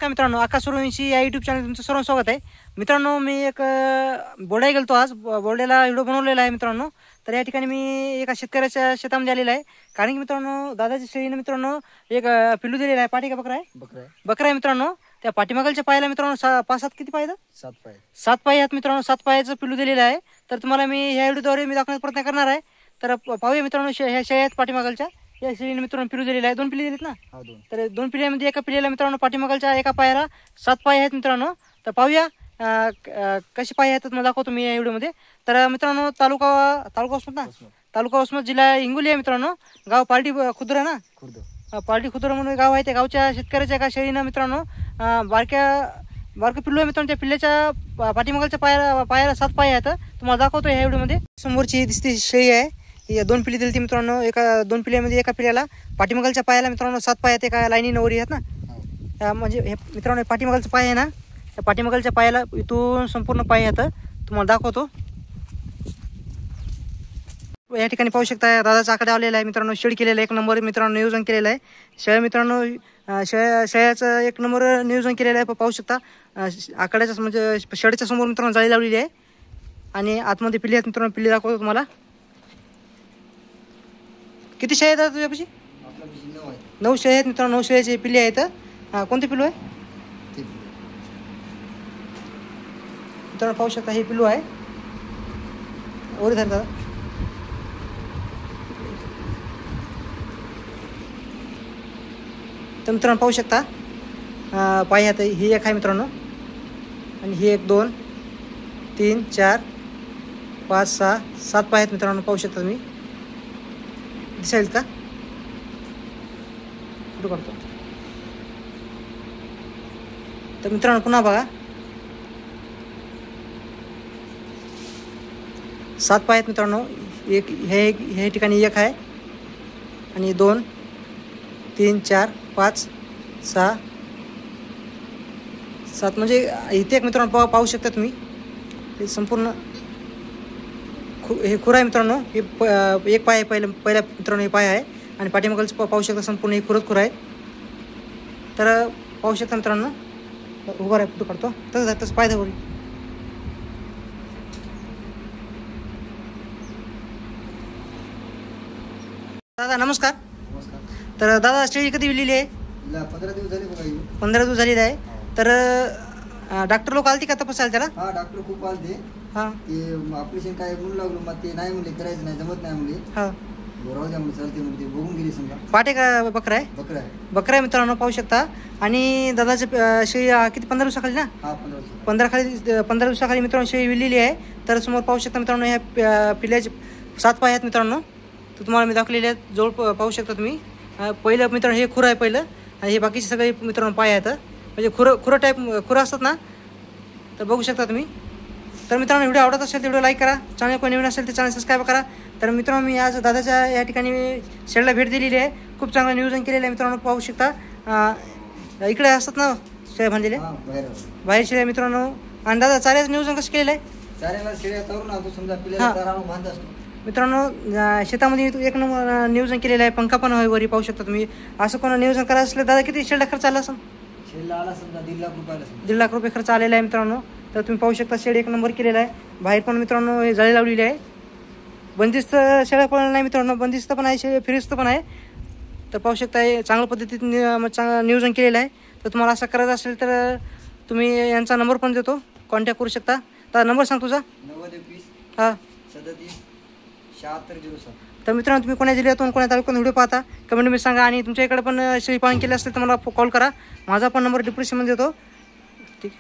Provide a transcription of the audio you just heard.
नमस्कार मित्रांनो, आकाश सूर्यवंशी या यूट्यूब चॅनल तुमचं सर्व स्वागत आहे. मित्रांनो, मी एक बोर्डाला गेलतो. आज बोर्डाला व्हिडिओ बनवलेला आहे मित्रांनो. तर या ठिकाणी मी एका शेतकऱ्याच्या शेतामध्ये आलेला आहे. कारण की मित्रांनो, दादाच्या शेळीने मित्रांनो एक पिल्लू दिलेला आहे. पाठी का बकरा आहे? बकरा आहे मित्रांनो. त्या पाठीमागलच्या पायाला मित्रांनो 5-7 किती पाय? 7 पाय. 7 पाय आहेत मित्रांनो. 7 पायाचं पिल्लू दिलेलं आहे. तर तुम्हाला मी ह्या व्हिडिओद्वारे मी दाखवण्याचा प्रयत्न करणार आहे. तर पाहूया मित्रांनो, ह्या शेळ्या आहेत पाठीमागलच्या. या शेळीने मित्रांनो पिल्लू दिलेला आहे. 2 पिल्ले दिलेत ना? तर 2 पिल्ल्यामध्ये एका पिल्ल्याला मित्रांनो पाठीमागलच्या एका पायाला 7 पाय आहेत मित्रांनो. तर पाहूया कसे पाय आहेत मला दाखवतो मी या व्हिडिओमध्ये. तर मित्रांनो, तालुका वसमत ना, तालुका वसमत, जिल्हा हिंगोली आहे मित्रांनो. गाव पार्टी खुर्द आहे ना, पार्टी खुर्द म्हणून गाव आहे. त्या गावच्या शेतकऱ्याच्या एका शेळीनं मित्रांनो बारकं पिल्लू आहे मित्रांनो. त्या पिल्ल्याच्या पाठीमागलच्या पायाला 7 पाय आहेत. तुम्हाला दाखवतो ह्या व्हिडिओमध्ये. समोरची दिसते शेळी आहे. 2 पिल्ली दिली ती मित्रांनो. 2 पिल्ल्यामध्ये एका पिल्ल्याला पाठीमागलच्या पायाला मित्रांनो 7 पाय आहेत. एका लाईनीनं वरी आहेत ना. म्हणजे हे मित्रांनो पाठीमागलचा पाय आहे ना, त्या पाठीमागलच्या पायाला इथून संपूर्ण पाय आहेत. तुम्हाला दाखवतो. या ठिकाणी पाहू शकता दादाचा आकडा आलेला आहे मित्रांनो. शेड केलेला 1 नंबर मित्रांनो नियोजन केलेलं आहे. शेळ्या मित्रांनो शेळ्याचं 1 नंबर नियोजन केलेलं आहे. पाहू शकता आकड्याच्या म्हणजे शेडच्या समोर मित्रांनो जाळी लावलेली आहे. आणि आतमध्ये पिल्ली आहेत मित्रांनो. पिल्ली दाखवतो तुम्हाला. किती शेळ्या आहेत तुझ्यापाशी? 9 शेळ्या आहेत मित्रांनो. 9 शेळ्याचे पिल्ले आहेत. कोणते पिल्लू आहे मित्रांनो? पाहू शकता हे पिल्लू आहे. ओरी धर दादा. तर मित्रांनो पाहू शकता पाय आहेत. ही एक आहे मित्रांनो. आणि ही 1 2 3 4 5 6 7 पाय आहेत मित्रांनो. पाहू शकता तुम्ही. दिसेल का? कुठं काढतो? तर मित्रांनो पुन्हा बघा, 7 पाय आहेत मित्रांनो. हे ठिकाणी 1 आहे. आणि 2 3 4 5 6 7 म्हणजे इथे एक मित्रांनो पाहू शकता तुम्ही. हे संपूर्ण हे खुर आहे मित्रांनो. हे 1 पाय आहे. पहिल्या मित्रांनो हे पाय आहे. आणि पाठीमागचं पाहू शकता संपूर्ण हे खुर आहे. तर पाहू शकता मित्रांनो. उभा आहे, फोटो काढतो. तसं पाय धवरी. दादा नमस्कार. तर दादा शेळी कधी विलेली आहे? 15 दिवस झाले बघा. 15 दिवस झालेले आहे. तर डॉक्टर लोक आलते का तपासायला त्याला? हा, डॉक्टर खूप आलते. हां, ते ऑपरेशन काय म्हणून लागलो. मग ते नाही म्हणले, करायचं नाही, जमत नाही म्हणले. हां, राहू द्या म्हणले, चालते म्हणले. ते बघून गेले समजा. पाटे का बकरा आहे? बकरा आहे. बकरा आहे मित्रांनो. पाहू शकता. आणि दादाचे शेळी किती 15 दिवसाखाली ना? हा, 15 दिवसाखाली मित्रांनो शेळी विलेली आहे. तर समोर पाहू शकता मित्रांनो ह्या पिल्ल्याचे 7 पाय आहेत मित्रांनो. तर तुम्हाला मी दाखवलेले आहेत. जवळ पाहू शकता तुम्ही. पहिलं मित्रांनो हे खुरं आहे पहिलं. आणि हे बाकीचे सगळे मित्रांनो पाय आहेत. म्हणजे खुरं टाईप खुरं असतात ना. तर बघू शकता तुम्ही. तर मित्रांनो व्हिडिओ आवडत असेल तर व्हिडिओ लाईक करा. चॅनल कोणी नवीन असेल तर चॅनल सबस्क्राईब करा. तर मित्रांनो मी आज दादाच्या या ठिकाणी शेळीला भेट दिलेली आहे. खूप चांगलं नियोजन केलेलं आहे मित्रांनो. पाहू शकता इकडे असतात ना शेळ्या बांधलेल्या, बाहेर शेळ्या मित्रांनो. आणि दादा चाऱ्याचं नियोजन कसं केलेलं आहे? चाऱ्याला शेळ्या करून आणतो समजा. पिल्ल्याला चारा आणून बांधत असतो मित्रांनो. शेतामध्ये 1 नंबर नियोजन केलेलं आहे. पंखा पण आहे वरी. पाहू शकता तुम्ही. असं कोणा नियोजन करायचं असलं दादा किती शेळ्या खर्च आला असेल? शेळीला आला समजा 1.5 लाख रुपये. 1.5 लाख रुपये खर्च आलेला आहे मित्रांनो. तर तुम्ही पाहू शकता शेड 1 नंबर केलेला आहे. बाहेर पण मित्रांनो हे जाळी लावलेली आहे. बंदिस्त शेळ्या पण नाही मित्रांनो. बंदिस्त पण आहे, फिरिस्त पण आहे. तर पाहू शकता हे चांगल्या पद्धतीने चांगलं नियोजन केलेलं आहे. तर तुम्हाला असं करायचं असेल तर तुम्ही यांचा नंबर पण देतो, कॉन्टॅक्ट करू शकता. तर नंबर सांग तुझा. 90 हां 37 76 07. तर मित्रांनो तुम्ही कोणा जिल्ह्यातून कोणा तालुक्यातून व्हिडिओ पाहता कमेंटमध्ये सांगा. आणि तुमच्या इकडे पण शेळी पालन केली असेल तर मला कॉल करा. माझा पण नंबर डिस्क्रिप्शनमध्ये देतो. ठीक.